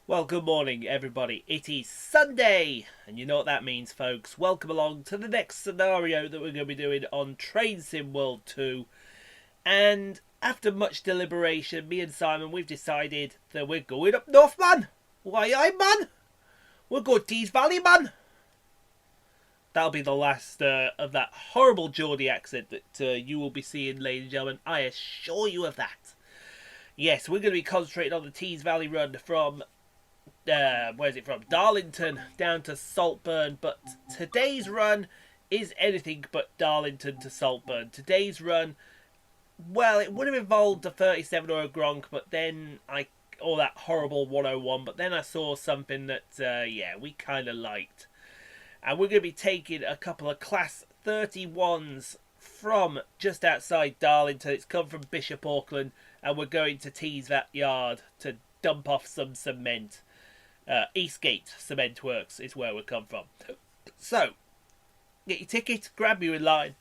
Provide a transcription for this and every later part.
Well, good morning, everybody. It is Sunday, and you know what that means, folks. Welcome along to the next scenario that we're going to be doing on Train Sim World 2. And after much deliberation, me and Simon, we've decided that we're going up north, man. Why, aye, man? We'll go Tees Valley, man. That'll be the last of that horrible Geordie accent that you will be seeing, ladies and gentlemen. I assure you of that. Yes, we're going to be concentrating on the Tees Valley run from... where's it from? Darlington down to Saltburn, but today's run is anything but Darlington to Saltburn. Today's run, well, it would have involved a 37 or a Gronk, but then all that horrible 101, but then I saw something that, yeah, we kind of liked. And we're going to be taking a couple of Class 31s from just outside Darlington. It's come from Bishop Auckland, and we're going to Teeside Yard to dump off some cement. Eastgate Cement Works is where we come from. So, get your ticket, grab you in line,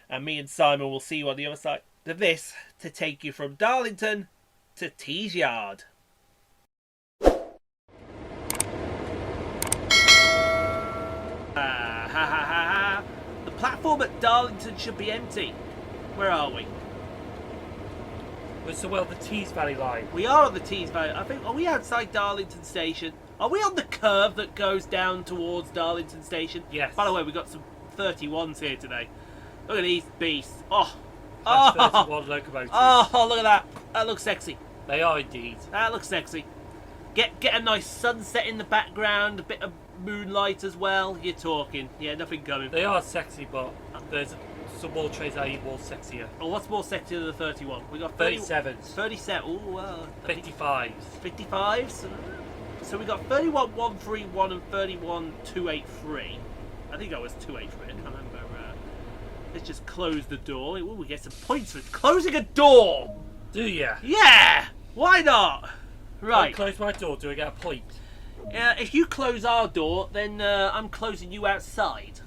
and me and Simon will see you on the other side of this to take you from Darlington to Tees Yard. The platform at Darlington should be empty. Where are we? We're so well the Tees Valley line. We are on the Tees Valley. I think. Are we outside Darlington Station? Are we on the curve that goes down towards Darlington Station? Yes. By the way, we've got some 31s here today. Look at these beasts. That's 31 locomotives. Oh, look at that. That looks sexy. They are indeed. That looks sexy. Get a nice sunset in the background, a bit of moonlight as well. You're talking. Yeah, nothing coming. They are sexy, but there's some more trains that are even more sexier. Oh, what's more sexy than the 31? We got 37s. 37. Oh, 55s. 55s. So we got 31,131 and 31,283. I think that was 283. I can't remember. Let's just close the door. Ooh, we get some points for closing a door. Do ya? Yeah. Why not? Right. I close my door. Do I get a point? If you close our door, then I'm closing you outside.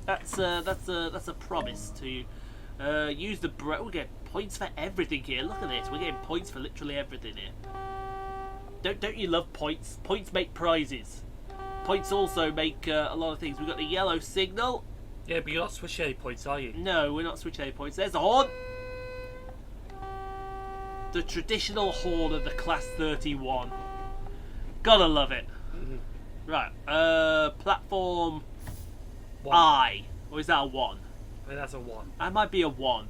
That's a promise to you. Use the we get points for everything here. Look at this. We're getting points for literally everything here. Don't you love points? Points make prizes. Points also make a lot of things. We've got the yellow signal. Yeah, but you're not switching any points, are you? No, we're not switching any points. There's the horn. The traditional horn of the Class 31. Gotta love it. Mm-hmm. Right. Platform 1. I. Or is that a 1? I think that's a 1. That might be a 1.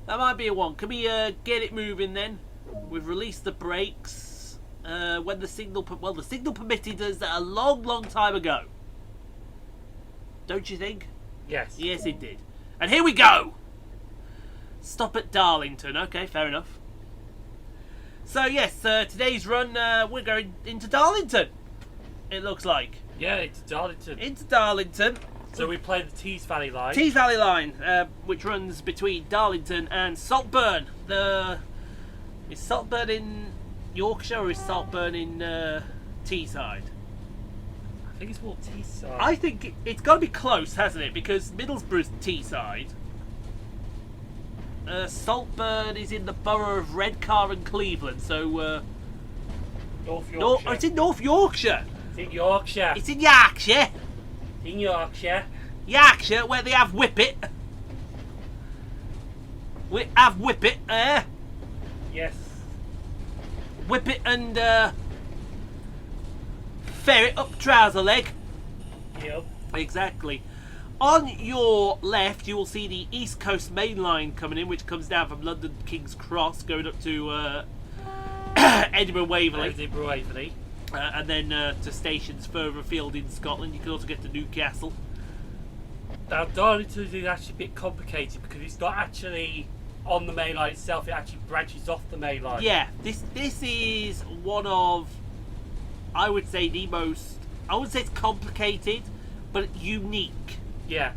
That might be a 1. Can we get it moving then? We've released the brakes. When the signal... Well, the signal permitted us a long time ago. Don't you think? Yes. Yes, it did. And here we go! Stop at Darlington. Okay, fair enough. So, yes, today's run, we're going into Darlington. It looks like. Yeah, into Darlington. Into Darlington. So we play the Tees Valley line. Tees Valley line, which runs between Darlington and Saltburn. Is Saltburn in Yorkshire or is Saltburn in Teesside? I think it's more Teesside. I think it's got to be close, hasn't it? Because Middlesbrough's Teesside. Saltburn is in the borough of Redcar and Cleveland, so... North Yorkshire. it's in North Yorkshire. It's in Yorkshire. It's in Yorkshire. In Yorkshire. Yorkshire, where they have Whippet. We have Whippet, Yes. Whippet and ferret up trouser leg. Yep. Exactly. On your left, you will see the East Coast Main Line coming in, which comes down from London King's Cross, going up to Edinburgh Waverley. Edinburgh Waverley. And then to stations further afield in Scotland. You can also get to Newcastle. Now, Darlington is actually a bit complicated because it's not actually on the main line itself. It actually branches off the main line. Yeah, this is one of, I would say, the most, I wouldn't say it's complicated, but unique. Yeah,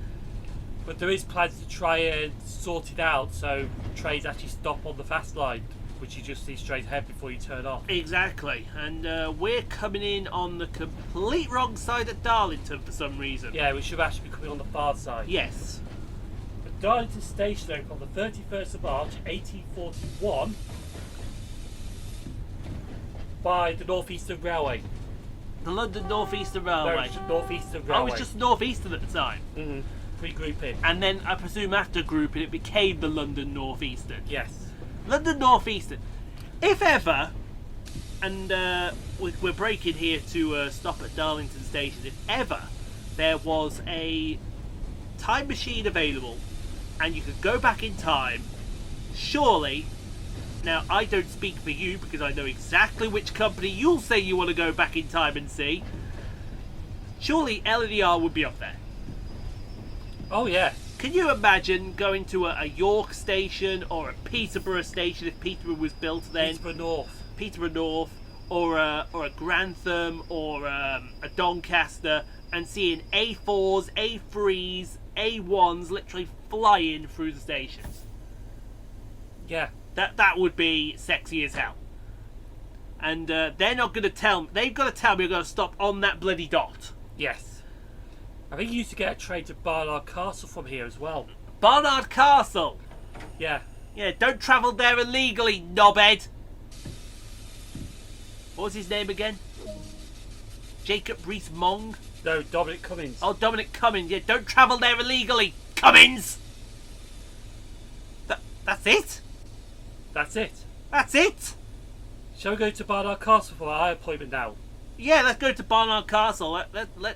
but there is plans to try and sort it out so trains actually stop on the fast line, which you just see straight ahead before you turn off. Exactly, and we're coming in on the complete wrong side of Darlington for some reason. Yeah, we should actually be coming on the far side. Yes. But Darlington Station opened on the 31st of March 1841 by the North Eastern Railway. The London North Eastern No, Railway. it's the North Eastern I Railway. was just North Eastern at the time. Mm-hmm. Pre-grouping. And then I presume after grouping it became the London North Eastern. Yes. London North Eastern. If ever, and we're breaking here to stop at Darlington Station, if ever there was a time machine available and you could go back in time, surely, now I don't speak for you because I know exactly which company you'll say you want to go back in time and see, surely LNER would be up there. Oh, yeah. Can you imagine going to a York station or a Peterborough station if Peterborough was built then? Peterborough North, or a Grantham, or a Doncaster, and seeing A4s, A3s, A1s literally flying through the stations. Yeah. That would be sexy as hell. And they're not going to tell me. They've got to tell me we're going to stop on that bloody dot. Yes. I think you used to get a train to Barnard Castle from here as well. Barnard Castle. Yeah. Yeah, don't travel there illegally, knobhead. What was his name again? Jacob Rees-Mogg? No, Dominic Cummings. Oh, Dominic Cummings. Yeah, don't travel there illegally, Cummings. That's it? That's it. That's it? Shall we go to Barnard Castle for our eye appointment now? Yeah, let's go to Barnard Castle.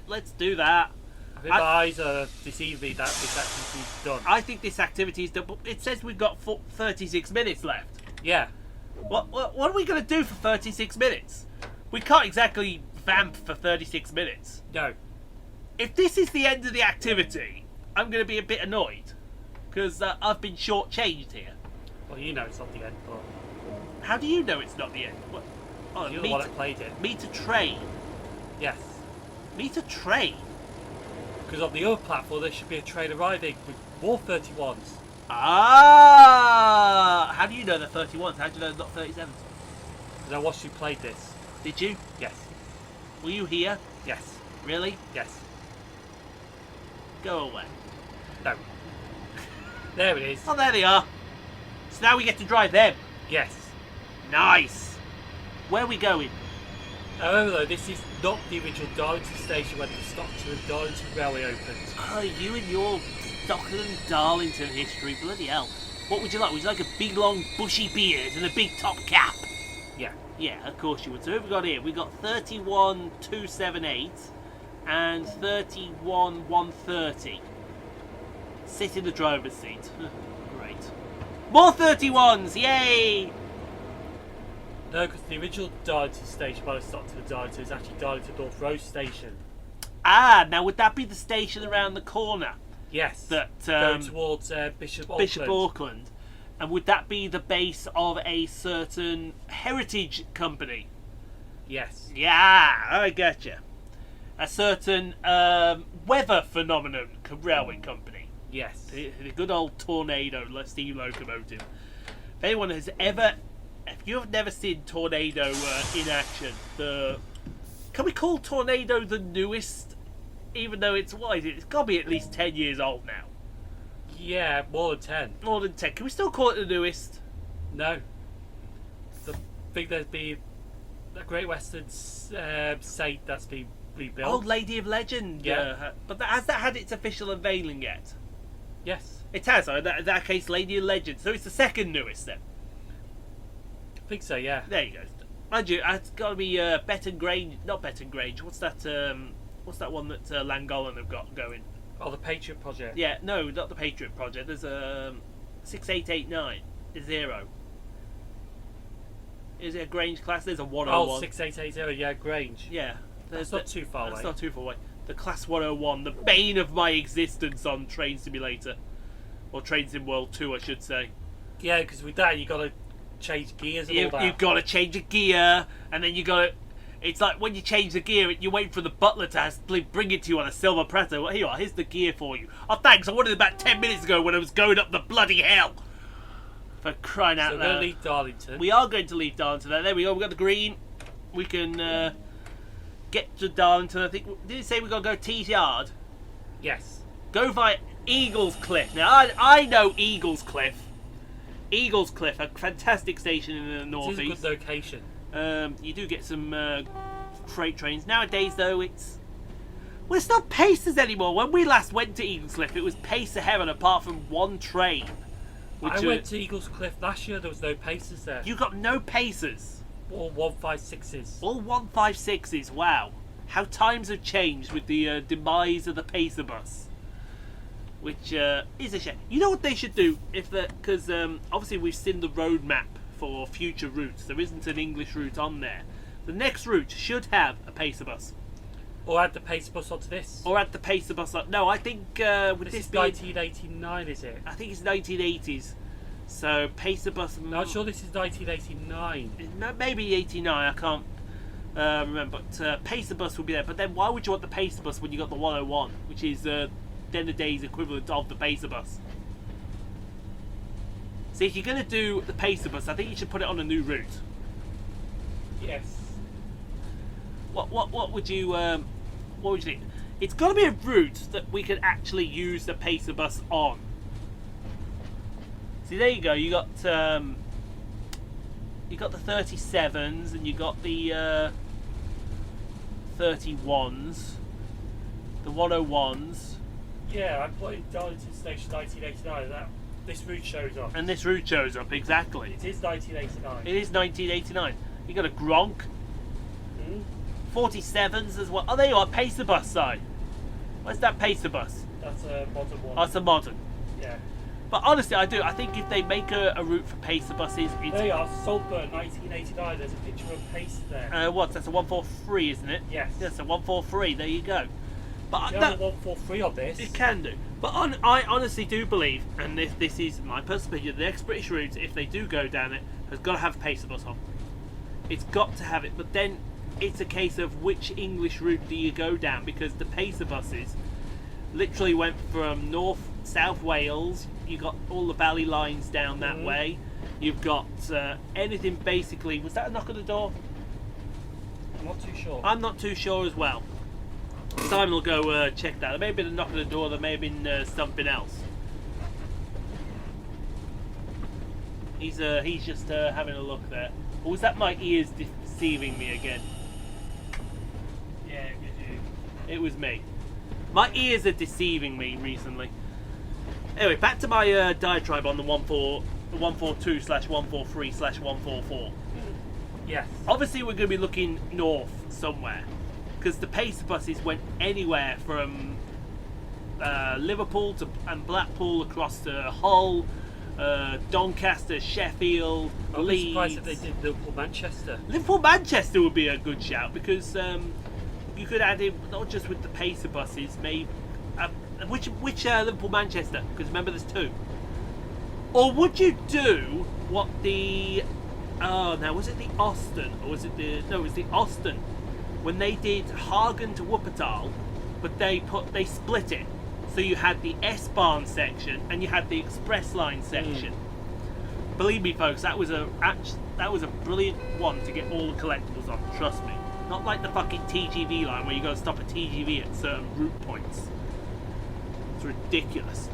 Let's do that. I think my eyes are deceiving me that this activity's done. I think this activity's done, but it says we've got 36 minutes left. Yeah. What are we going to do for 36 minutes? We can't exactly vamp for 36 minutes. No. If this is the end of the activity, I'm going to be a bit annoyed. Because I've been shortchanged here. Well, you know it's not the end, but... How do you know it's not the end? What? Oh, you're the one that played it. Meet a train. Yes. Meet a train? Because on the other platform there should be a train arriving with more 31s. Ah! How do you know they're 31s? How do you know they're not 37s? Because I watched you play this. Did you? Yes. Were you here? Yes. Really? Yes. Go away. No. There it is. Oh, there they are. So now we get to drive them. Yes. Nice. Where are we going? However, though, this is not the original Darlington station when the Stockton and Darlington Railway opened. Oh, you and your Stockton and Darlington history. Bloody hell. What would you like? Would you like a big, long, bushy beard and a big top cap? Yeah. Yeah, of course you would. So who have we got here? We've got 31278 and 31130. Sit in the driver's seat. Great. More 31s! Yay! No, because the original Darlington station by the Stockton and Darlington is actually Darlington North Road Station. Ah, now would that be the station around the corner? Yes. That going towards Bishop Auckland. And would that be the base of a certain heritage company? Yes. Yeah, I getcha. A certain weather phenomenon railway company. Yes. The good old Tornado steam locomotive. If anyone has ever... If you've never seen Tornado in action, can we call Tornado the newest? Even though it's, what is it? It's got to be at least 10 years old now. Yeah, more than 10. More than 10. Can we still call it the newest? No. I think there'd be a Great Western Saint that's been rebuilt. Old Lady of Legend. Yeah. But has that had its official unveiling yet? Yes. It has. In that case, Lady of Legend. So it's the second newest then. I think so, yeah. There you go. Mind you, it's got to be Betton Grange. Not Betton Grange. What's that one that Llangollen have got going? Oh, the Patriot Project. Yeah, no, not the Patriot Project. There's 6889. Zero. Is it a Grange class? There's a 101. Oh, 6880, yeah, Grange. Yeah. That's not too far away. That's not too far away. The class 101, the bane of my existence on Train Simulator. Or Train Sim World 2, I should say. Yeah, because with that, you got to change gears and all that. You've got to change a gear, and then you got to... It's like when you change the gear, you wait for the butler to bring it to you on a silver platter. Well, here you are, here's the gear for you. Oh, thanks, I wanted it about 10 minutes ago when I was going up the bloody hell. For crying out loud. So we're going to leave Darlington. We are going to leave Darlington. There we go, we've got the green. We can get to Darlington. I think, did it say we've got to go Teeside? Yes. Go via Eaglescliffe. Now, I know Eaglescliffe. Eaglescliffe, a fantastic station in the northeast. It's a good location. You do get some freight trains. Nowadays, though, it's not Pacers anymore. When we last went to Eaglescliffe, it was Pacer heaven apart from one train. I went to Eaglescliff last year. There was no Pacers there. You got no Pacers. All 156s. All 156s. Wow, how times have changed with the demise of the Pacer bus. Which is a shame. You know what they should do because obviously we've seen the road map for future routes. There isn't an English route on there. The next route should have a Pacer bus. Or add the Pacer bus onto this. Or add the Pacer bus on. No, I think with this is being 1989, is it? I think it's 1980s. So Pacer bus. No, I'm sure this is 1989. Maybe 89. I can't remember. But Pacer bus will be there. But then why would you want the Pacer bus when you got the 101, which is then the day's equivalent of the Pacer bus? See, if you're going to do the Pacer bus, I think you should put it on a new route. Yes. What would you think? It's got to be a route that we could actually use the Pacer bus on. See, there you go. You got the 37s and you got the 31s, the 101s. Yeah, I put in Darlington Station 1989. This route shows up. And this route shows up, exactly. It is 1989. It is 1989. You got a Gronk. 47s as well. Oh, there you are, Pacer bus side. Where's that Pacer bus? That's a modern one. Oh, it's a modern. Yeah. But honestly, I think if they make a route for Pacer buses, it's... There you are, Saltburn, 1989. There's a picture of Pacer there. What? That's a 143, isn't it? Yes. Yes, a 143. There you go. But you have a 143 on this. It can do. But I honestly do believe, and this is my personal opinion, the next British route, if they do go down it, has got to have a Pacer bus on. It's got to have it. But then it's a case of which English route do you go down, because the Pacer buses literally went from South Wales. You got all the valley lines down that way. You've got anything basically. Was that a knock on the door? I'm not too sure. I'm not too sure as well. Simon will go check that. There may have been a knock on the door. There may have been something else. He's just having a look there. Or was that my ears deceiving me again? Yeah, it was you. It was me. My ears are deceiving me recently. Anyway, back to my diatribe on the 142/143/144. Yes. Obviously, we're going to be looking north somewhere, because the Pacer buses went anywhere from Liverpool and Blackpool across to Hull, Doncaster, Sheffield, I'm Leeds. surprised that they did Liverpool-Manchester. Liverpool-Manchester would be a good shout, because you could add in not just with the Pacer buses, maybe which Liverpool-Manchester? Because remember, there's two. Or would you do what the now was it the Austin or was it the it was the Austin when they did Hagen to Wuppertal, but they split it, so you had the S-Bahn section and you had the Express Line section. Believe me, folks, that was a brilliant one to get all the collectibles on. Trust me, not like the fucking TGV line where you got to stop a TGV at certain route points. It's ridiculous.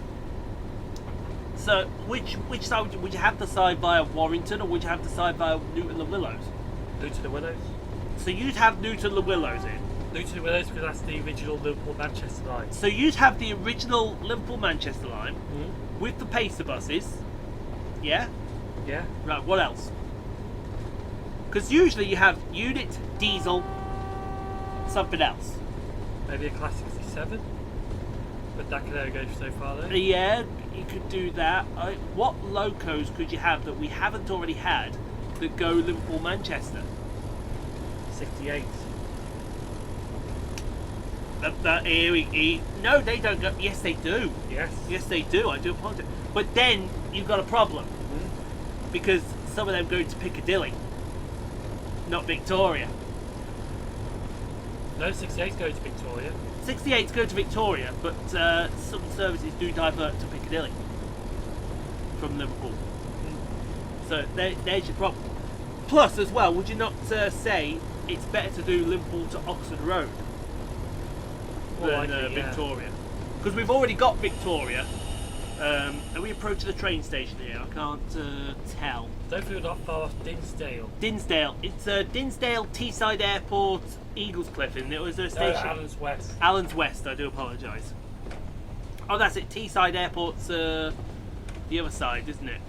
So, which side would you have the side via Warrington, or would you have the side via Newton Le Willows? Newton Le Willows. So you'd have Newton Le Willows in. Newton Le Willows, because that's the original Liverpool-Manchester line. So you'd have the original Liverpool-Manchester line with the Pacer buses. Yeah. Yeah. Right. What else? Because usually you have unit, diesel, something else. Maybe a Classic 67. But that can only go so far though. Yeah, you could do that. What locos could you have that we haven't already had that go Liverpool-Manchester? 68. No, they don't go. Yes, they do. Yes. Yes, they do. I do apologise. But then you've got a problem. Because some of them go to Piccadilly, not Victoria. No, 68's going to Victoria. 68's go to Victoria, but some services do divert to Piccadilly from Liverpool. So there's your problem. Plus, as well, would you not say it's better to do Liverpool to Oxford Road than Victoria? Because we've already got Victoria Are we approaching the train station here? I can't tell. Don't feel not far off Dinsdale. Dinsdale. It's Dinsdale, Teeside Airport, Eaglescliff, and it was a station. No, Allen's West. Allen's West. I do apologise. Oh, that's it. Teeside Airport's the other side, isn't it?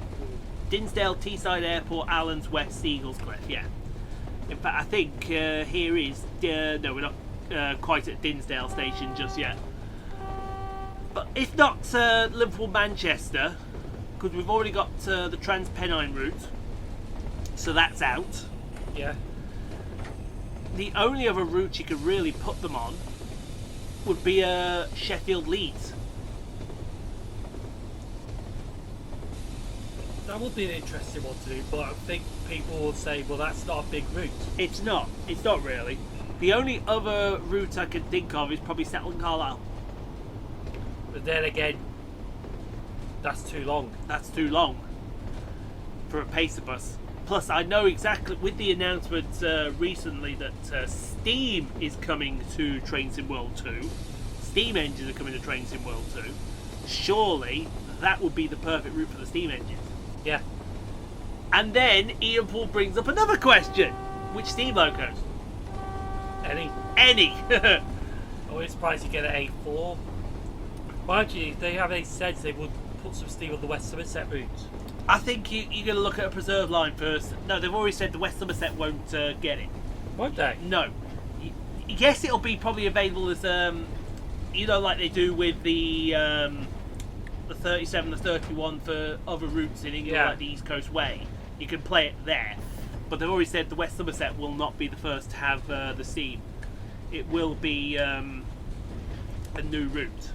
Dinsdale, Teeside Airport, Allen's West, Eaglescliff. Yeah. In fact, I think here is. No, we're not quite at Dinsdale station just yet. But if not Liverpool, Manchester, because we've already got the Trans-Pennine route, so that's out. Yeah. The only other route you could really put them on would be Sheffield Leeds. That would be an interesting one to do, but I think people will say, well, that's not a big route. It's not. It's not really. The only other route I could think of is probably Settle and Carlisle. But then again, that's too long. That's too long for a pacer bus. Plus, I know exactly, with the announcement recently that Steam is coming to Train Sim World 2, Steam engines are coming to Train Sim World 2, surely that would be the perfect route for the Steam engines. Yeah. And then Ian Paul brings up another question. Which Steam locos? Any. I was surprised you get an A4. Mind you, they have said they would put some steam on the West Somerset route. I think you're going to look at a preserve line first. No, they've already said the West Somerset won't get it. Won't they? No. Yes, it'll be probably available as, like they do with the 37, the 31 for other routes in England, like the East Coast Way. You can play it there. But they've already said the West Somerset will not be the first to have the steam. It will be a new route.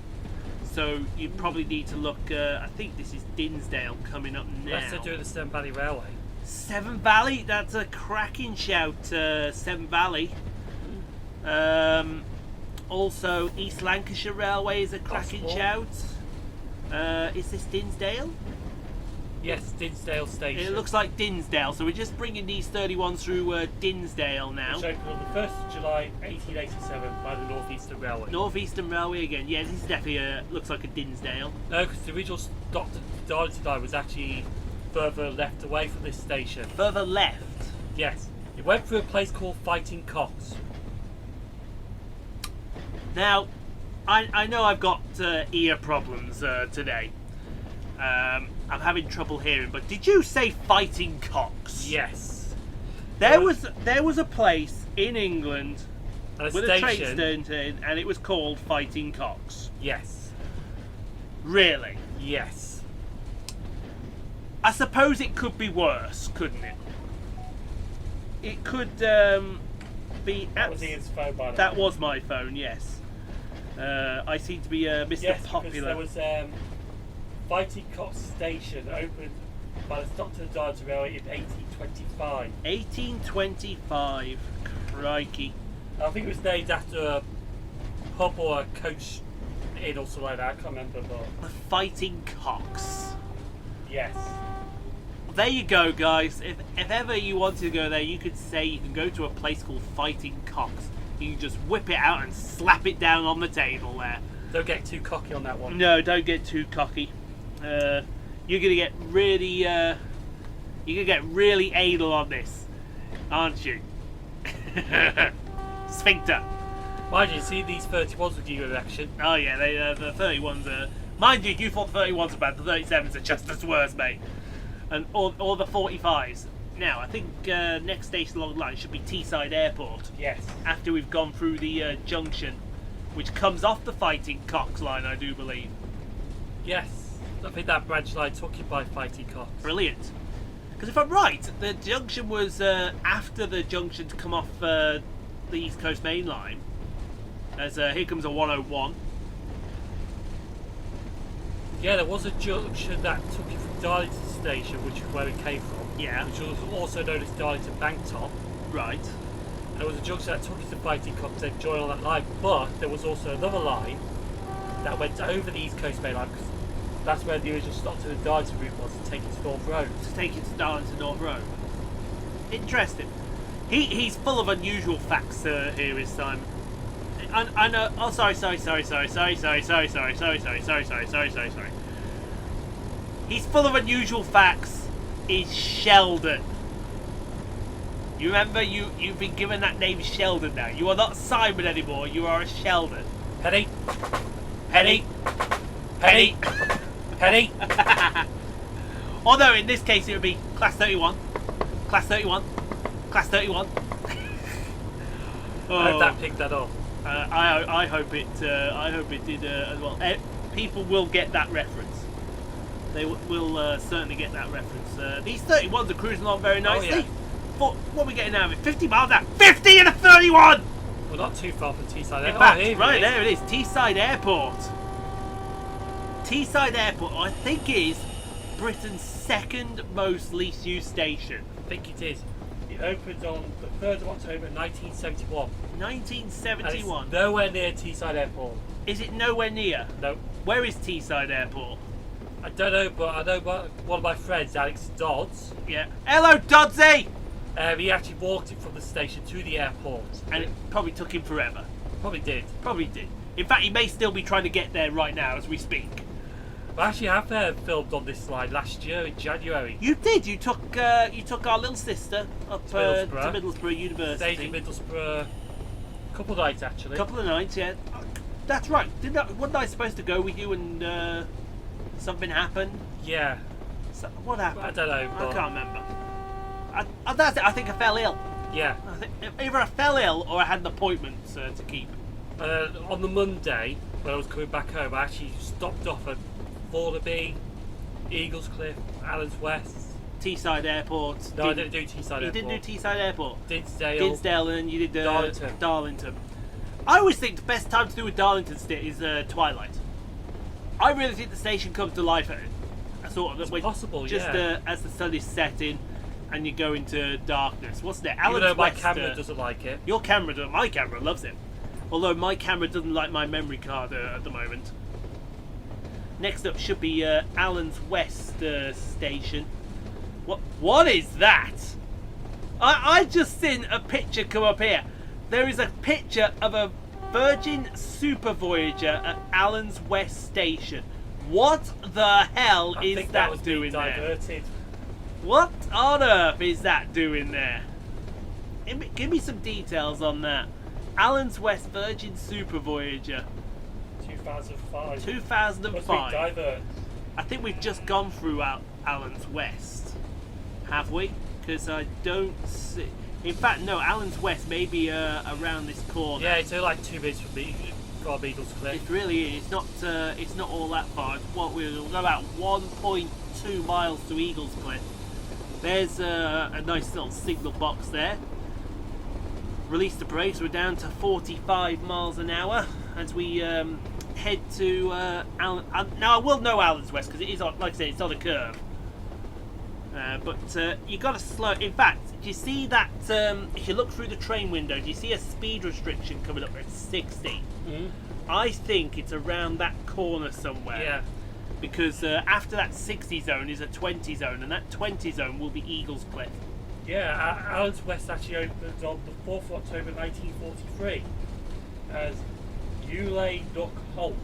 So you probably need to look. I think this is Dinsdale coming up now. Unless they're doing the Severn Valley Railway. Severn Valley, that's a cracking shout. Severn Valley. Also, East Lancashire Railway is a cracking shout. Is this Dinsdale? Yes, Dinsdale Station. It looks like Dinsdale, so we're just bringing these 31s through Dinsdale now. Which opened on the 1st of July 1887 by the North Eastern Railway. North Eastern Railway again. Yeah, this is definitely looks like a Dinsdale. No, because the original stop to Darlington line was actually further left away from this station. Further left? Yes. It went through a place called Fighting Cocks. Now, I know I've got ear problems today. I'm having trouble hearing, but did you say Fighting Cocks? Yes. There was a place in England with a train station, and it was called Fighting Cocks. Yes. Really? Yes. I suppose it could be worse, couldn't it? It could be. That was Ian's phone, by the way. That was my phone. Yes. I seem to be Mr. Popular. There was Fighting Cocks Station opened by the Stockton and Darlington Railway in 1825. 1825. Crikey. I think it was named after a pub or a coach inn or something like that. I can't remember, but The Fighting Cocks. yes. There you go, guys. If ever you wanted to go there, you could say you can go to a place called Fighting Cocks. You can just whip it out and slap it down on the table there. Don't get too cocky on that one. No, don't get too cocky. You're gonna get really, anal on this, aren't you? Sphincter. Mind you, see these 31s with you in action. Oh yeah, the 31s are. Mind you, you thought the 31s are bad. The 37s are just as worse, mate. And all the 45s. Now, I think next station along the line should be Teeside Airport. Yes. After we've gone through the junction, which comes off the Fighting Cocks line, I do believe. Yes. I think that branch line took you by Fighting Cocks. Brilliant. Because if I'm right, the junction was after the junction to come off the East Coast Main Line. As here comes a 101. Yeah, there was a junction that took you from Darlington Station, which is where we came from. Yeah. Which was also known as Darlington Banktop. Right. And there was a junction that took you to Fighting Cocks, then joined on that line. But there was also another line that went over the East Coast Main Line, because that's where the original Stockton and Darlington route was, to take you to North Road. To take it to Darlington North Road. Interesting. He's full of unusual facts here, is Simon. I know. Oh, sorry. He's full of unusual facts. Is Sheldon. You remember, you've been given that name Sheldon now. You are not Simon anymore, you are a Sheldon. Penny. Penny. Penny. Penny. Although in this case it would be Class 31. Class 31. Class 31. I hope that picked that up. I hope it did as well. People will get that reference. They will certainly get that reference. These 31s are cruising along very nicely. Oh, yeah. What are we getting out of it? 50 miles an hour. 50 and a 31! We're not too far from Teeside Airport. In fact, right there it is. Teeside Airport. Teeside Airport, I think, is Britain's second most least used station. I think it is. It opened on the 3rd of October 1971. 1971. And it's nowhere near Teeside Airport. Is it nowhere near? No. Where is Teeside Airport? I don't know, but I know one of my friends, Alex Dodds. Yeah. Hello, Dodsy! He actually walked it from the station to the airport. And it probably took him forever. Probably did. Probably did. In fact, he may still be trying to get there right now as we speak. I actually have filmed on this slide last year in January. You did. You took our little sister up to Middlesbrough University. Stayed in Middlesbrough a couple of nights actually. A couple of nights, yeah. That's right. Wasn't I supposed to go with you and something happened? Yeah. So, what happened? I don't know. But I can't remember. That's it. I think I fell ill. yeah. I think either I fell ill or I had an appointment to keep. On the Monday when I was coming back home, I actually stopped off at Thornaby, Eaglescliffe, Allens West. Teeside Airport. No, I didn't do Teeside Airport. You didn't do Teeside Airport. Dinsdale, and you did Darlington. Darlington. I always think the best time to do a Darlington stint is twilight. I really think the station comes to life at a sort of It's possible, just yeah. As the sun is setting and you go into darkness. Wasn't it? Even though my West, camera doesn't like it. Your camera doesn't. My camera loves it. Although my camera doesn't like my memory card at the moment. Next up should be Allens West station. What is that? I just seen a picture come up here. There is a picture of a Virgin Super Voyager at Allens West station. What the hell I is think that was doing being there? diverted. What on earth is that doing there? Give me some details on that. Allens West Virgin Super Voyager. 2005. 2005. Must be divert. I think we've just gone through Allens West. Have we? Because I don't see... In fact, no, Allens West may be around this corner. Yeah, it's only like 2 minutes from Eaglescliffe. It really is. It's not all that far. We'll go about 1.2 miles to Eaglescliffe. There's a nice little signal box there. Release the brakes. We're down to 45 miles an hour as we head to now I will know Allens West because it is on, like I said, it's on a curve. But you got to slow. In fact, do you see that? If you look through the train window, do you see a speed restriction coming up at 60? Mm. I think it's around that corner somewhere. Yeah. Because after that 60 zone is a 20 zone, and that 20 zone will be Eaglescliffe. Yeah, Allens West actually opened on the 4th of October 1943 as Ewley Nook Halt.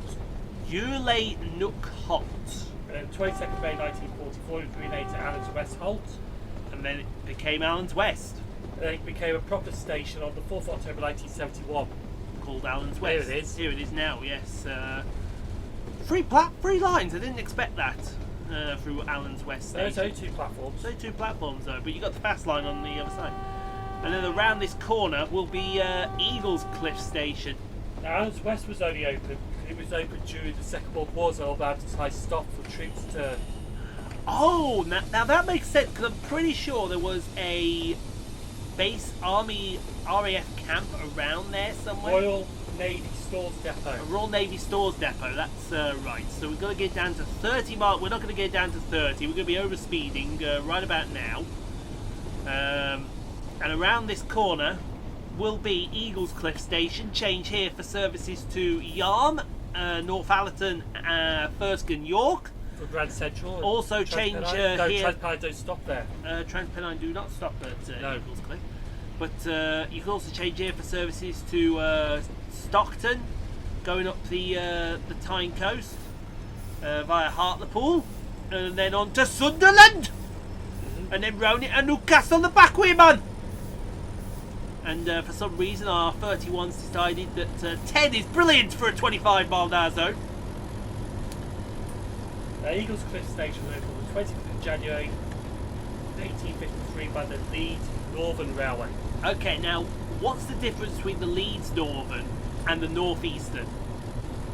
Ewley Nook Halt. 22nd May 1944 it was renamed to Allens West Halt. And then it became Allens West. And then it became a proper station on the 4th of October 1971. Called Allens West. Here it is. Here it is now, yes. Free lines, I didn't expect that through Allens West station. There's only 2 platforms. So 2 platforms though, but you got the fast line on the other side. And then around this corner will be Eaglescliff station. Now, Allens West was only open. It was open during the Second World War, so allowed to stop for troops to. Oh, now that makes sense because I'm pretty sure there was a base Army RAF camp around there somewhere. Royal Navy Stores Depot. A Royal Navy Stores Depot, that's right. So we've got to get down to 30 miles. We're not going to get down to 30. We're going to be over speeding right about now. And around this corner will be Eaglescliff Station. Change here for services to Yarm, Northallerton, Thurston, York. For Grand Central. Also change here. Transpennine don't stop there. Transpennine do not stop at No. Eaglescliff. But you can also change here for services to Stockton, going up the Tyne coast via Hartlepool. and then on to Sunderland, and then round it to Newcastle the back way, man. And for some reason our 31's decided that 10 is brilliant for a 25-mile-an-hour zone. Eaglescliffe Station was opened on the 25th of January 1853 by the Leeds Northern Railway. Okay, now what's the difference between the Leeds Northern and the North Eastern?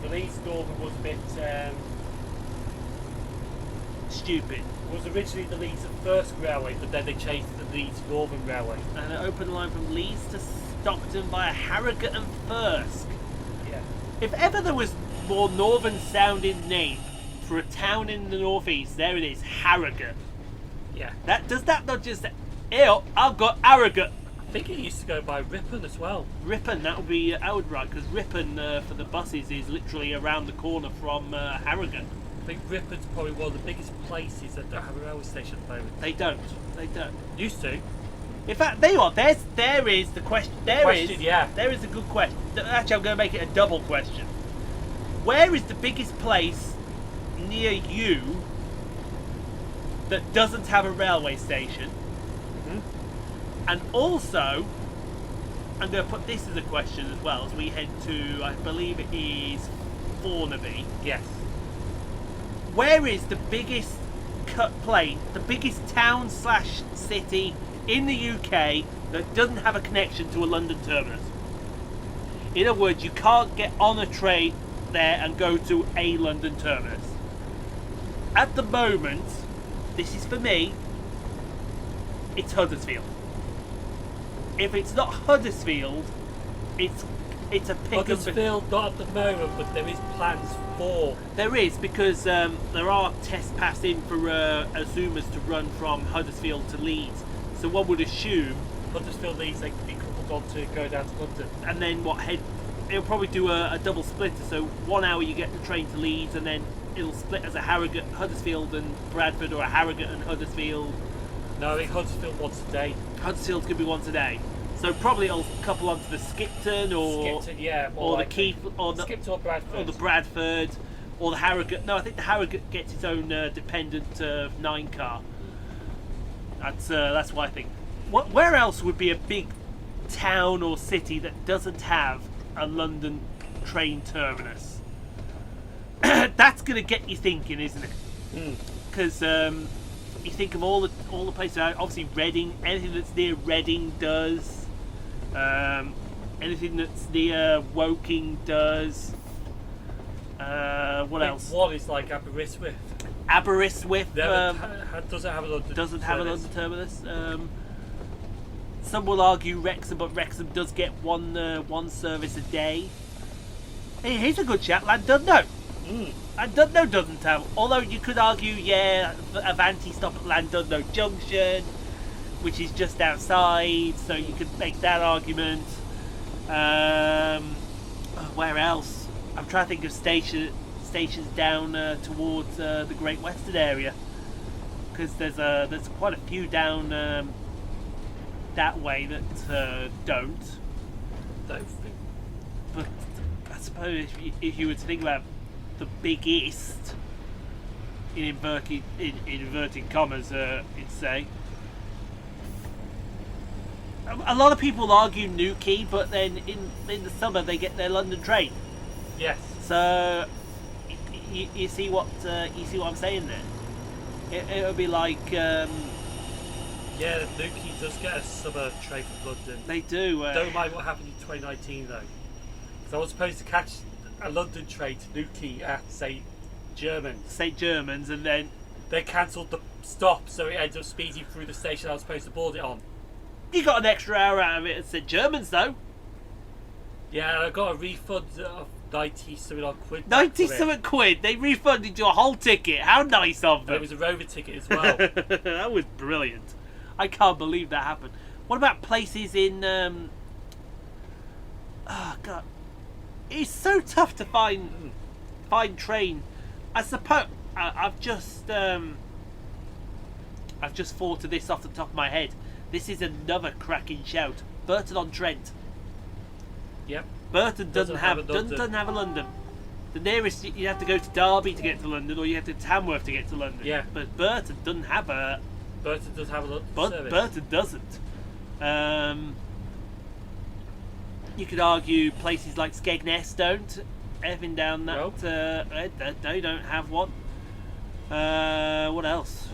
The Leeds Northern was a bit Stupid. was originally the Leeds First Railway, but then they changed to the Leeds Northern Railway. And an open line from Leeds to Stockton via Harrogate and Thirsk. Yeah. If ever there was more northern sounding name for a town in the northeast, there it is, Harrogate. Yeah. Does that not just ew, I've got Harrogate. I think it used to go by Ripon as well. Ripon, that would be right, because Ripon for the buses is literally around the corner from Harrogate. I think Ripon's probably one of the biggest places that don't have a railway station at the moment. They don't. Used to. In fact, there is the question. There is a good question. Actually, I'm going to make it a double question. Where is the biggest place near you that doesn't have a railway station? And also, I'm going to put this as a question as well as we head to, I believe it is Thornaby. Yes. Where is the biggest the biggest town / city in the UK that doesn't have a connection to a London terminus? In other words, you can't get on a train there and go to a London terminus. At the moment, this is for me, it's Huddersfield. If it's not Huddersfield, it's a pick. Huddersfield, not at the moment, but there is plans for. There is, because there are tests passed in for Azumas to run from Huddersfield to Leeds. So one would assume Huddersfield Leeds, they could be coupled on to go down to London. And then it'll probably do a double splitter. So 1 hour you get the train to Leeds, and then it'll split as a Harrogate, Huddersfield and Bradford, or a Harrogate and Huddersfield. No, I think Huddersfield once a day. Huddersfield's going to be once a day. So probably it'll couple onto the Skipton or the Keith or the Skipton or Bradford. Or the Bradford or the Harrogate. No, I think the Harrogate gets its own dependent 9 car. That's what I think. Where else would be a big town or city that doesn't have a London train terminus? That's going to get you thinking, isn't it? Because you think of all the places. Obviously, Reading. Anything that's near Reading does. Anything that's near Woking does. What else? One is like Aberystwyth. Aberystwyth doesn't have a London terminus. Some will argue Wrexham, but Wrexham does get one service a day. Hey, here's a good chat. Llandudno. Llandudno doesn't have. Although you could argue, Avanti stop at Llandudno Junction, which is just outside, so you could make that argument. Where else? I'm trying to think of stations down towards the Great Western area, because there's quite a few down that way that don't. But I suppose if you were to think about the biggest, in inverting commas, you'd say. A lot of people argue Newquay, but then in the summer they get their London train. Yes. So you see what I'm saying there. It would be like. Yeah, Newquay does get a summer train from London. They do. Don't mind what happened in 2019 though. So I was supposed to catch a London train to Newquay at St Germans, and then they cancelled the stop, so it ended up speeding through the station I was supposed to board it on. You got an extra hour out of it at St Germans though. Yeah, I got a refund of 90-something odd quid. 90-something quid? They refunded your whole ticket. How nice of them. And it was a Rover ticket as well. That was brilliant. I can't believe that happened. What about places in oh god, it's so tough to find train. I suppose I've just thought of this off the top of my head. This is another cracking shout. Burton on Trent. Yep. Burton doesn't have a London. The nearest, you have to go to Derby to get to London, or you have to Tamworth to get to London. Yeah. But Burton doesn't have a. Burton does have a London service. Burton doesn't. You could argue places like Skegness don't. Everything down that. Nope. They don't have one. What else?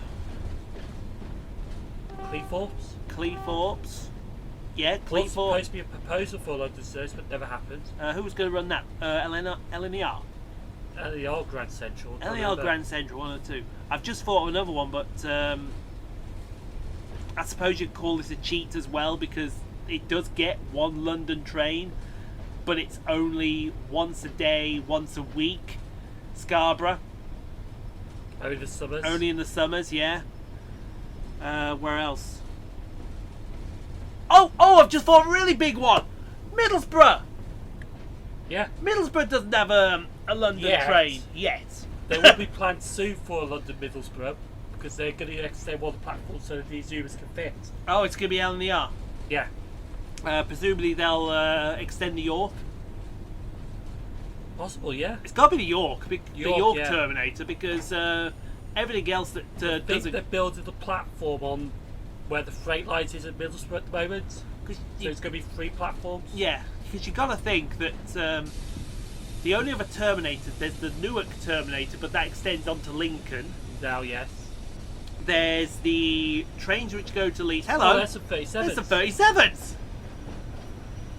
Cleethorpes. Yeah, Was Cleethorpes. supposed to be a proposal for a London service, but never happened. Who was going to run that? LNR? LER Grand Central. LER Grand Central, 1 or 2. I've just thought of another one, but I suppose you'd call this a cheat as well, because it does get one London train, but it's only once a day, once a week. Scarborough. Only the summers. Only in the summers, yeah. Where else? Oh, I've just thought of a really big one. Middlesbrough. Yeah. Middlesbrough doesn't have a London train yet. There will be plans soon for London Middlesbrough, because they're going to extend one of the platforms so the Zoomers can fit. Oh, it's going to be LNER. Yeah. Presumably they'll extend the York. Possible, yeah. It's got to be the York York, yeah. Terminator, because everything else that I think doesn't. they're building the platform on where the freight light is at Middlesbrough at the moment. So it's going to be 3 platforms. Yeah, because you got to think that the only other Terminator, there's the Newark Terminator, but that extends onto Lincoln. Now, yes. There's the trains which go to Leeds. Hello. Oh, that's a 37. There's some 37s.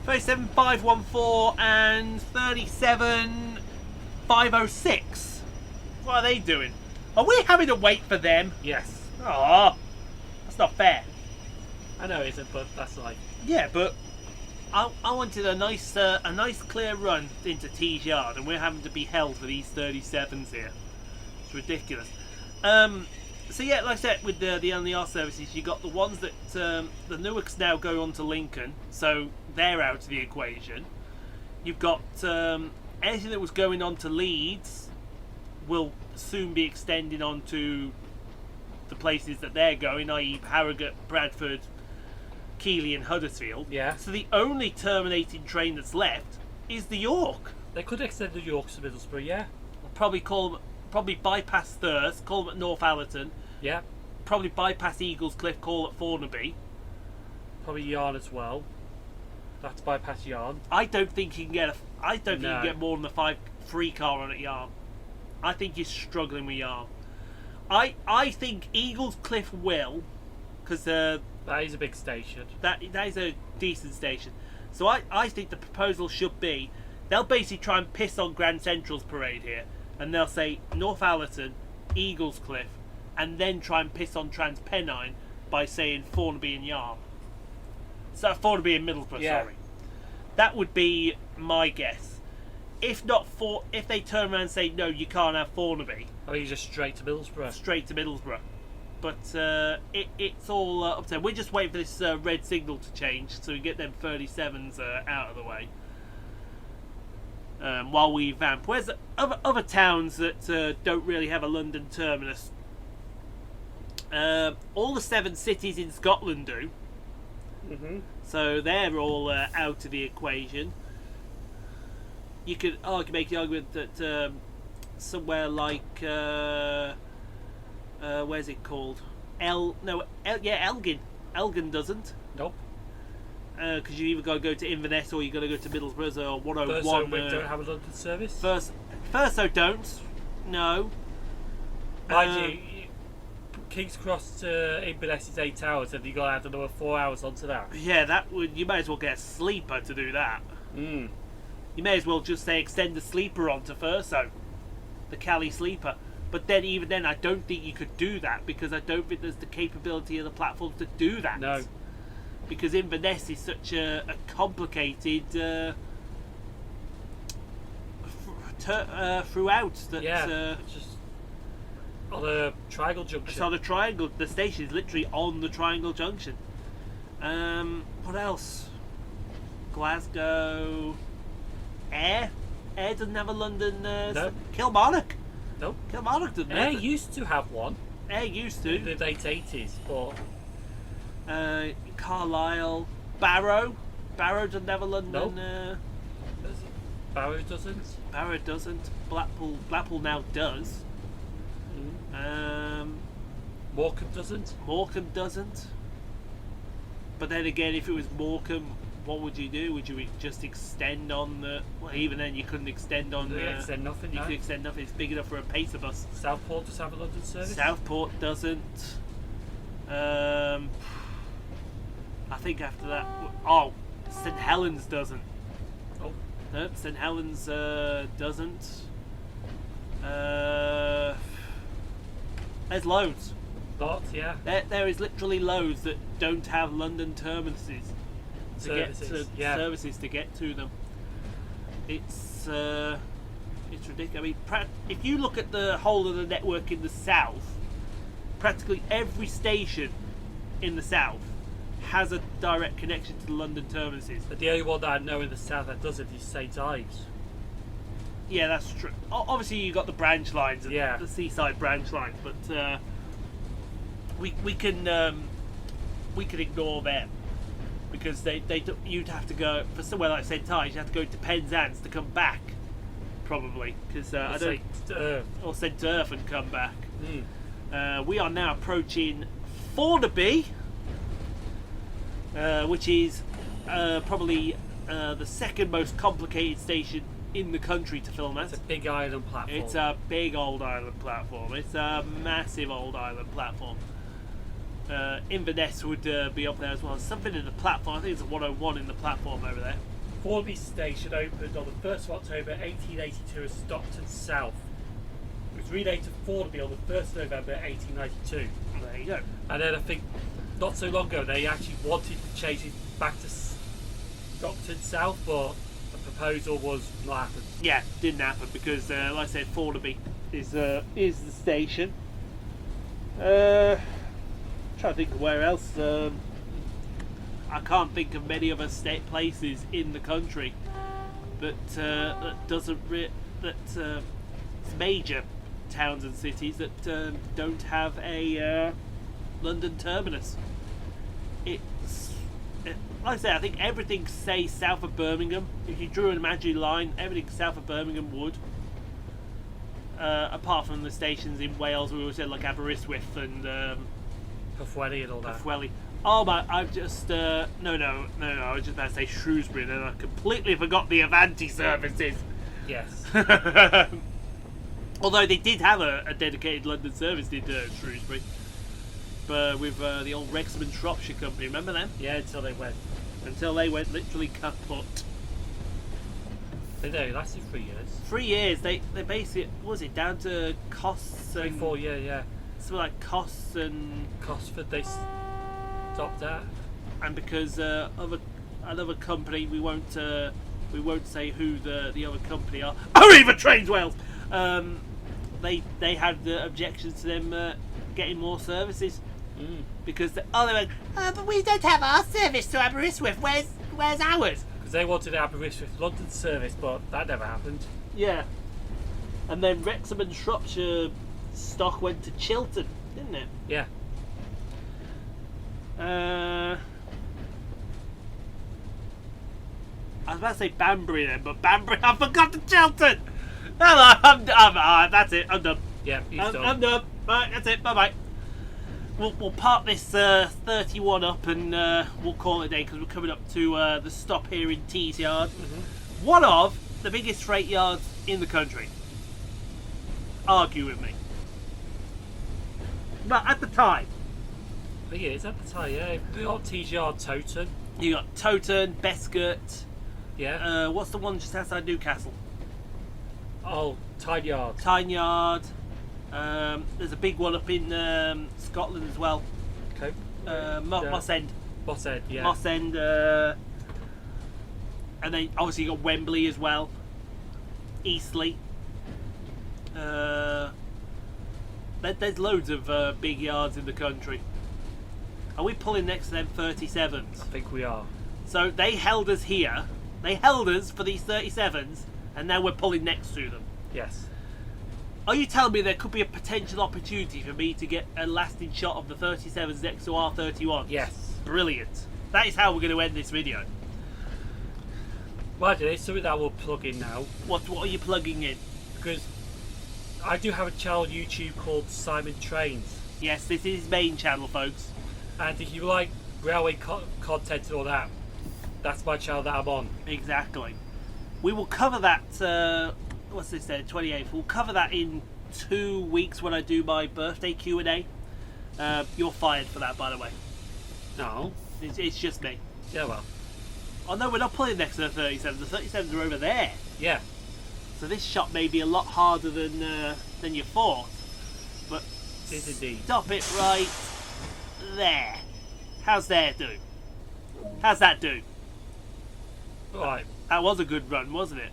37514 and 37506. What are they doing? Are we having to wait for them? Yes. Oh, that's not fair. I know it isn't, but that's like... Yeah, but I wanted a nice clear run into Tees Yard, and we're having to be held for these 37s here. It's ridiculous. So yeah, like I said, with the LNR services, you got the ones that the Newarks now go on to Lincoln, so they're out of the equation. You've got anything that was going on to Leeds will soon be extending on to the places that they're going, i.e. Harrogate, Bradford, Keighley and Huddersfield. Yeah. So the only terminating train that's left is the York. They could extend the York to Middlesbrough, yeah. Probably bypass Thirst, call them at Northallerton. Yeah. Probably bypass Eaglescliffe, call at Thornaby. Probably Yarn as well. That's bypass Yarn. I don't think you can get you can No. get more than a 5 free car on at Yarn. I think you're struggling with Yarn. I think Eaglescliffe will, because That is a big station. that is a decent station. So I think the proposal should be, they'll basically try and piss on Grand Central's parade here, and they'll say Northallerton, Eaglescliffe, and then try and piss on Transpennine by saying Thornaby and Yarm. So Thornaby and Middlesbrough, Yeah. sorry. That would be my guess. If they turn around and say no, you can't have Thornaby, I mean, just straight to Middlesbrough. straight to Middlesbrough. But it's all up to them. We're just waiting for this red signal to change so we get them 37s out of the way. While we vamp. Where's the other towns that don't really have a London terminus? All the 7 cities in Scotland do. Mm-hmm. So they're all out of the equation. You could make the argument that somewhere like where's it called? Elgin. Elgin doesn't. Nope. Because you either got to go to Inverness or you got to go to Middlesbrough or 101. So we don't have a London service. First, don't. No. Mind you, King's Cross to Inverness is 8 hours, and you got to add another 4 hours onto that. Yeah, that would. You may as well get a sleeper to do that. Mm. You may as well just say extend the sleeper onto Thurso, the Cali sleeper. But then, even then, I don't think you could do that because I don't think there's the capability of the platform to do that. No. Because Inverness is such a complicated throughout that. It's just on a triangle junction. It's on a triangle. The station is literally on the triangle junction. What else? Glasgow. Ayr doesn't have a London. No. Kilmarnock. Nope. Kilmarnock doesn't. Ayr have it. used to have one. Ayr used In to. the late 80s, but Carlisle. Barrow doesn't have a London. Nope. Barrow doesn't. Barrow doesn't. Blackpool now does. Morecambe doesn't. Morecambe doesn't. But then again, if it was Morecambe, what would you do? Would you just extend on the... Well, even then you couldn't extend on... extend nothing, You could extend nothing. It's big enough for a pacer bus. Southport does have a London service? Southport doesn't. I think after that... Oh, St Helens doesn't. Oh. Nope, St Helens doesn't. There's loads. Lots, yeah. There is literally loads that don't have London terminuses Services, services to get to them. It's ridiculous. I mean, if you look at the whole of the network in the south, practically every station in the south has a direct connection to the London terminuses. But the only one that I know in the south that does it is St Ives. Yeah, that's true. Obviously, you got the branch lines and the Teeside branch lines, but we can ignore them because you'd have to go for somewhere like St Ives. You have to go to Penzance to come back, probably because I don't or St Erf and come back. We are now approaching Thornaby, which is probably the second most complicated station in the country to film at. It's a big island platform. It's a big old island platform. It's a massive old island platform. Inverness would be up there as well. Something in the platform. I think it's a 101 in the platform over there. Thornaby Station opened on the 1st of October 1882 as Stockton South. It was renamed to Thornaby on the 1st of November 1892. There you go. And then I think not so long ago they actually wanted to change it back to Stockton South, but the proposal was not happened. Yeah, didn't happen because, like I said, Thornaby is the station. Trying to think of where else. I can't think of many other state places in the country that doesn't it's major towns and cities that don't have a London terminus. Like I say, I think everything, say, south of Birmingham, if you drew an imaginary line, everything south of Birmingham would. Apart from the stations in Wales, we always said like Aberystwyth and Pwllheli and all that. Pwllheli. Oh my! I've just no. I was just about to say Shrewsbury, and I completely forgot the Avanti services. Yes. Although they did have a dedicated London service, did Shrewsbury, but with the old Wrexham and Shropshire company. Remember them? Yeah, until they went literally kaput. They lasted 3 years. 3 years. They basically, what was it, down to costs and 4 years, yeah. Something like costs and Cosford they stopped at. And because of another company, we won't say who the other company are. Oh, even Trains Wales. They had objections to them getting more services because they went, but we don't have our service to Aberystwyth. Where's ours? Because they wanted Aberystwyth London service, but that never happened. Yeah. And then Wrexham and Shropshire stock went to Chiltern, didn't it? Yeah. I was about to say Banbury then, but Banbury, I forgot to Chiltern. Hello, I'm that's it. I'm done. Yeah, I'm done. Right, that's it. Bye bye. We'll park this 31 up and we'll call it a day because we're coming up to the stop here in Teeside, one of the biggest freight yards in the country. Argue with me. But at the time, I think it is at the time, yeah. We got Teeside, Towton. You got Towton, Bescott. Yeah. What's the one just outside Newcastle? Oh, Tyne Yard. Tyne Yard. There's a big one up in Scotland as well. Okay. Moss End. Moss End, yeah. Moss End. And then obviously you got Wembley as well. Eastleigh. There's loads of big yards in the country. Are we pulling next to them 37s? I think we are. So they held us here. They held us for these 37s, and now we're pulling next to them. Yes. Are you telling me there could be a potential opportunity for me to get a lasting shot of the 37s next to R31? Yes. Brilliant. That is how we're going to end this video. Right, there's something that I will plug in now. What are you plugging in? Because I do have a channel on YouTube called Simon Trains. Yes, this is his main channel, folks. And if you like railway content and all that, that's my channel that I'm on. Exactly. We will cover that, what's this day, 28th. We'll cover that in 2 weeks when I do my birthday Q&A. You're fired for that, by the way. No. It's just me. Yeah, well. Oh no, we're not playing next to the 37s. The 37s are over there. Yeah. So this shot may be a lot harder than you thought. But It is indeed. stop it right there. How's that do? How's that do? Right. That was a good run, wasn't it?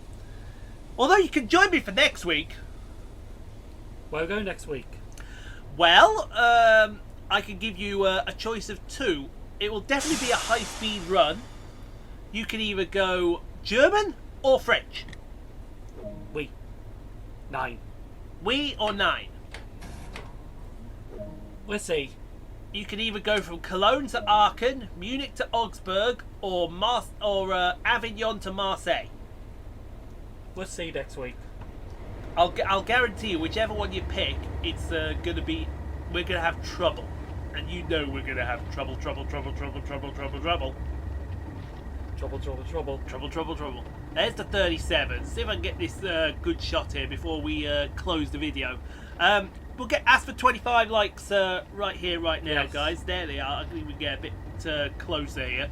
Although you can join me for next week. Where are we going next week? Well, I can give you a choice of two. It will definitely be a high-speed run. You can either go German or French. We. 9. We or 9. Let's see. You can either go from Cologne to Aachen, Munich to Augsburg, or Avignon to Marseille. Let's see next week. I'll guarantee you, whichever one you pick, it's gonna be. We're gonna have trouble, and you know we're gonna have trouble. Trouble. There's the 37. See if I can get this good shot here before we close the video. We'll get asked for 25 likes right here, right now, Yes. guys. There they are. I think we can get a bit closer here.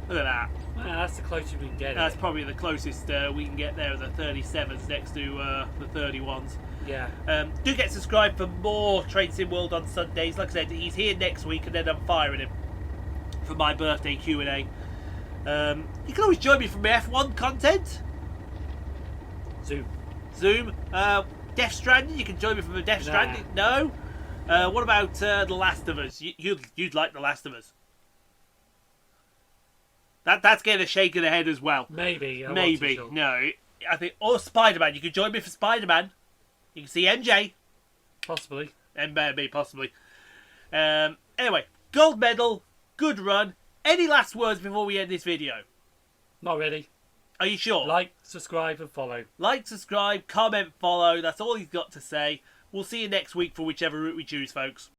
Look at that. Well, that's the closest we can get. That's probably the closest we can get there, the 37s next to the 31s. Yeah. Do get subscribed for more Train Sim World on Sundays. Like I said, he's here next week, and then I'm firing him for my birthday Q&A. You can always join me for my F1 content. Zoom. Death Stranding. You can join me for the Death Stranding. No. What about The Last of Us? You'd like The Last of Us. That's getting a shake of the head as well. Maybe. Maybe. Sure. No. I think. Or Spider-Man. You can join me for Spider-Man. You can see MJ. Possibly. MB, possibly. Anyway, gold medal. Good run. Any last words before we end this video? Not really. Are you sure? Like, subscribe, and follow. Like, subscribe, comment, follow. That's all he's got to say. We'll see you next week for whichever route we choose, folks.